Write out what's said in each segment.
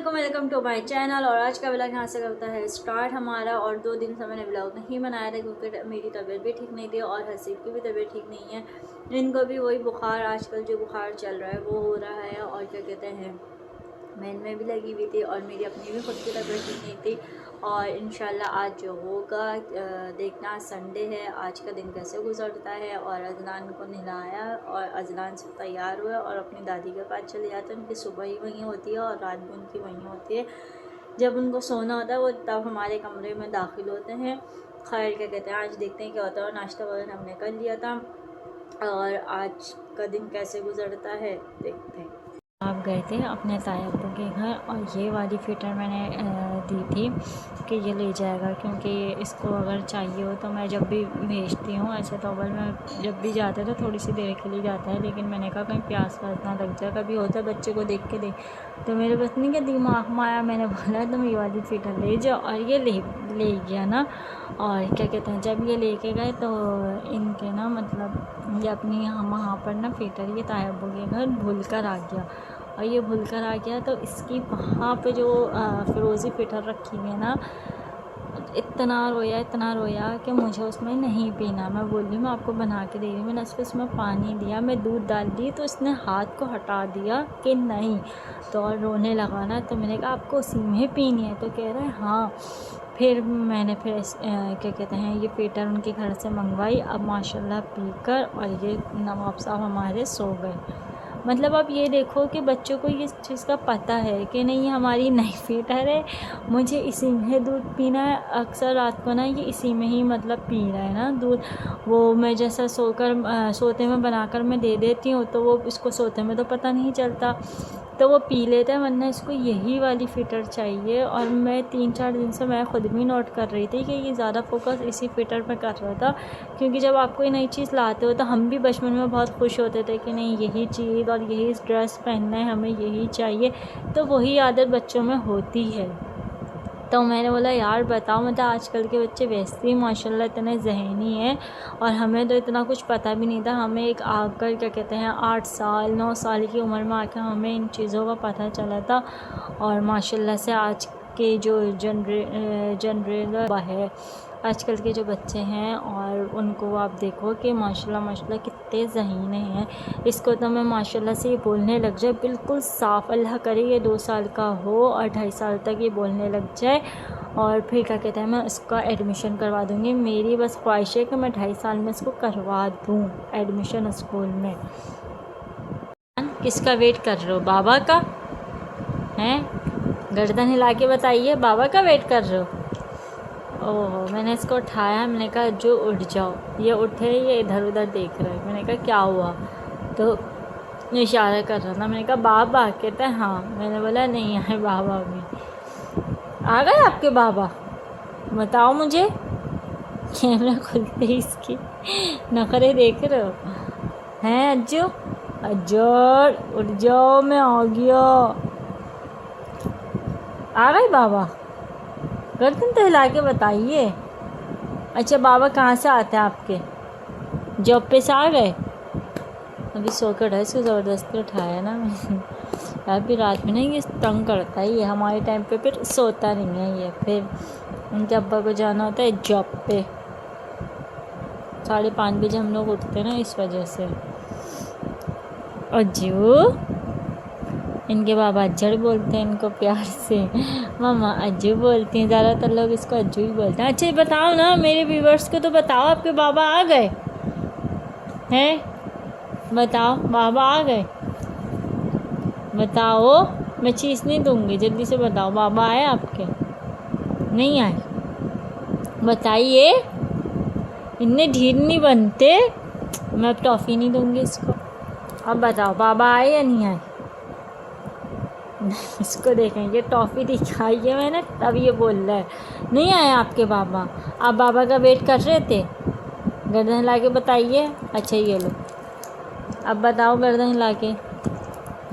वालेकुम, welcome to my channel. और आज का व्लॉग यहाँ से करता है स्टार्ट हमारा। और 2 दिन से मैंने व्लॉग नहीं बनाया था क्योंकि मेरी तबीयत भी ठीक नहीं थी और हसीब की भी तबीयत ठीक नहीं है। इनको भी वही बुखार, आजकल जो बुखार चल रहा है वो हो रहा है। और क्या कहते हैं, मैं इनमें भी लगी हुई थी और मेरी अपनी भी खुद की तबीयत ठीक नहीं थी। और इंशाल्लाह आज जो होगा देखना, संडे है, आज का दिन कैसे गुजरता है। और अजलान को नहलाया और अजलान से तैयार हुए और अपनी दादी के पास चले जाते हैं। उनकी सुबह ही वहीं होती है और रात भी उनकी वहीं होती है। जब उनको सोना होता है वो तब हमारे कमरे में दाखिल होते हैं। खैर क्या कहते हैं, आज देखते हैं क्या होता है। नाश्ता वगैरह हमने कर लिया था और आज का दिन कैसे गुजरता है देखते हैं। आप गए थे अपने तायब्बू के घर और ये वाली फ़िटर मैंने दी थी कि ये ले जाएगा, क्योंकि इसको अगर चाहिए हो तो मैं जब भी भेजती हूँ। ऐसे तो अव्वल मैं जब भी जाते तो थोड़ी सी देर के लिए जाता है, लेकिन मैंने कहा कहीं प्यास व्यास ना लग जाए, कभी होता है बच्चे को देख के दे। तो मेरे बस नहीं के दिमाग में आया, मैंने बोला तुम ये वाली फ़िटर ले जाओ। और ये ले गया ना। और क्या कहते हैं, जब ये लेके गए तो इनके ना मतलब ये अपनी वहाँ पर ना फ़िटर ये तायब्बू के घर भूल कर आ गया। और ये भूल कर आ गया तो इसकी वहाँ पे जो फ़िरोज़ी फ़िटर रखी हुई है ना, इतना रोया कि मुझे उसमें नहीं पीना। मैं बोली मैं आपको बना के दे रही हूँ। मैंने उसमें पानी दिया, मैं दूध डाल दी तो इसने हाथ को हटा दिया कि नहीं। तो और रोने लगा ना, तो मैंने कहा आपको उसी में पीनी है? तो कह रहा है हाँ। फिर मैंने क्या कहते हैं, ये फ़िटर उनके घर से मंगवाई। अब माशाल्लाह पीकर और ये नवाब साहब हमारे सो गए। मतलब अब ये देखो कि बच्चों को ये चीज़ का पता है कि नहीं ये हमारी नई फ़िटर है, मुझे इसी में दूध पीना है। अक्सर रात को ना ये इसी में ही मतलब पी रहा है ना दूध। वो मैं जैसा सोते में बनाकर मैं दे देती हूँ तो वो इसको सोते में तो पता नहीं चलता, तो वो पी लेता है, वरना इसको यही वाली फ़िटर चाहिए। और मैं 3-4 दिन से मैं ख़ुद भी नोट कर रही थी कि ये ज़्यादा फोकस इसी फ़िटर पे कर रहा था, क्योंकि जब आप कोई नई चीज़ लाते हो तो हम भी बचपन में बहुत खुश होते थे कि नहीं यही चीज़ और यही ड्रेस पहनना है, हमें यही चाहिए। तो वही आदत बच्चों में होती है। तो मैंने बोला यार बताओ, मतलब आजकल के बच्चे वैसे ही माशाल्लाह इतने ज़हनी हैं और हमें तो इतना कुछ पता भी नहीं था। हमें एक आकर क्या कहते हैं 8 साल 9 साल की उम्र में आकर हमें इन चीज़ों का पता चला था। और माशाल्लाह से आज के जो जनरेशन है, आजकल के जो बच्चे हैं, और उनको आप देखो कि माशाल्लाह कितने ज़हीने हैं। इसको तो मैं माशाल्लाह से ये बोलने लग जाए बिल्कुल साफ़, अल्लाह करे ये 2 साल का हो और 2.5 साल तक ये बोलने लग जाए। और फिर क्या कहते हैं, मैं इसका एडमिशन करवा दूँगी। मेरी बस ख्वाहिश है कि मैं 2.5 साल में इसको करवा दूँ एडमिशन स्कूल में। किसका वेट कर रहे हो, बाबा का? हैं, गर्दन हिला के बताइए, बाबा का वेट कर रहे हो? ओहो, मैंने इसको उठाया, मैंने कहा जो उठ जाओ। ये उठे, ये इधर उधर देख रहे हैं। मैंने कहा क्या हुआ? तो इशारा कर रहा था। मैंने कहा बाबा, कहता है हाँ। मैंने बोला नहीं आए बाबा भी। आ गए आपके बाबा? बताओ मुझे। कैमरा खुलते ही इसकी नखरे देख रहे हो हैं? अज्जू अज्जर उठ जाओ, मैं आ गया। आ गए बाबा? गर्दन तो हिला के बताइए। अच्छा बाबा कहाँ से आते हैं आपके? जॉब पे से आ गए? अभी सो कर है, इसको ज़बरदस्ती उठाया ना मैंने। यार भी रात में ना ये तंग करता है, ये हमारे टाइम पे फिर सोता नहीं है ये। फिर उनके अब्बा को जाना होता है जॉब पे, 5:30 बजे हम लोग उठते हैं ना, इस वजह से। अज्जू, इनके बाबा अज्जड़ बोलते हैं इनको प्यार से। मामा अज्जू बोलती हैं, ज़्यादातर लोग इसको अज्जू ही बोलते हैं। अच्छा बताओ ना, मेरे व्यूवर्स को तो बताओ आपके बाबा आ गए हैं? बताओ बाबा आ गए? बताओ, मैं चीज़ नहीं दूँगी, जल्दी से बताओ बाबा आए आपके? नहीं आए? बताइए, इतने ढीठ नहीं बनते। मैं अब टॉफ़ी नहीं दूँगी इसको। अब बताओ बाबा आए या नहीं आए? इसको देखें, ये टॉफ़ी दिखाई है मैंने तब ये बोल रहा है नहीं आए आपके बाबा। आप बाबा का वेट कर रहे थे? गर्दन हिला के बताइए। अच्छा ये लो, अब बताओ गर्दन हिला के।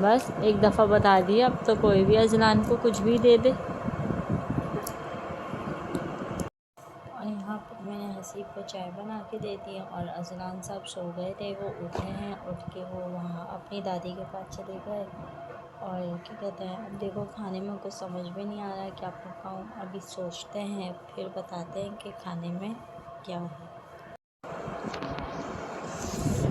बस एक दफ़ा बता दिया, अब तो कोई भी अजलान को कुछ भी दे दे। और यहाँ पर मैंने हसीब को चाय बना के दे दी और अजलान साहब सो गए थे, वो उठे हैं। उठ के वो वहाँ अपनी दादी के पास चले गए और क्या कहते हैं, अब देखो खाने में कुछ समझ में नहीं आ रहा है क्या पकाऊँ। अभी सोचते हैं फिर बताते हैं कि खाने में क्या है।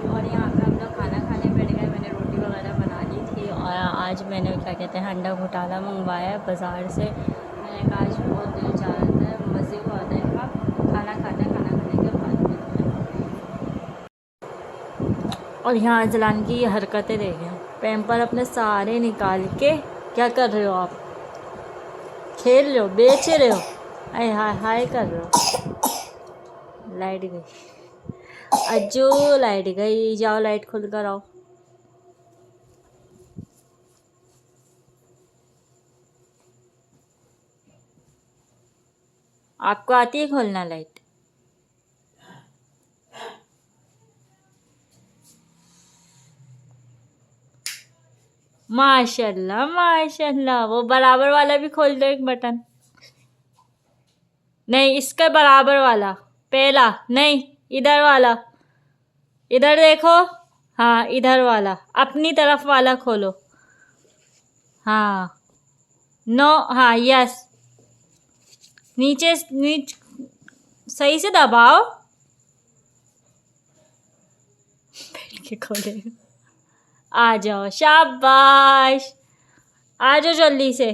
और यहाँ पे हम लोग खाना खाने बैठ गए। मैंने रोटी वगैरह बना ली थी और आज मैंने क्या कहते हैं अंडा घोटाला मंगवाया है बाज़ार से। मैंने कहा आज बहुत दिल चाह रहा है, मज़े को आता है इनका खाना खाने के बाद मिलते हैं। और यहाँ अजलान की ये हरकतें देखें, पैम्पर अपने सारे निकाल के क्या कर रहे हो आप, खेल रहे हो, बेच रहे हो, अरे हाय हाय कर रहे हो। लाइट गई, अज्जू लाइट गई, जाओ लाइट खुल कर आओ। आपको आती है खोलना लाइट? माशाल्लाह माशाल्लाह। वो बराबर वाला भी खोल दो एक बटन। नहीं, इसका बराबर वाला पहला नहीं, इधर वाला, इधर देखो। हाँ इधर वाला, अपनी तरफ वाला खोलो। हाँ नो, हाँ यस, नीचे सही से दबाओ। बैठ के खोले। आ जाओ, शाबाश, आ जाओ जल्दी से।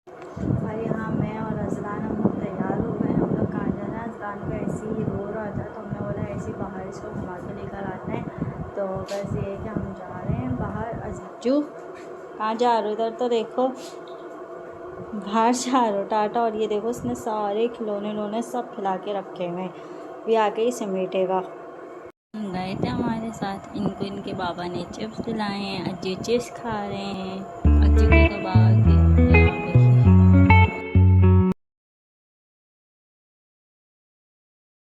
और यहाँ मैं और अजलान हम लोग तैयार हो गए। हम लोग कहाँ जाना है, अजलान का ऐसे ही रो रहा था तो हमने बोला ऐसे बाहर इसको घुमा के लेकर आते हैं। तो बस ये है कि हम जा रहे हैं बाहर। अज्जू कहाँ जा रहे हो? इधर तो देखो, बाहर जा रहे हो टाटा। और ये देखो उसने सारे खिलौने सब खिला के रखे हुए हैं, भी आके ही समेटेगा। गए थे हमारे साथ, इनको इनके बाबा ने चिप्स दिलाए हैं। अज्जू चिप्स खा रहे हैं, अज्जू के तो बाबा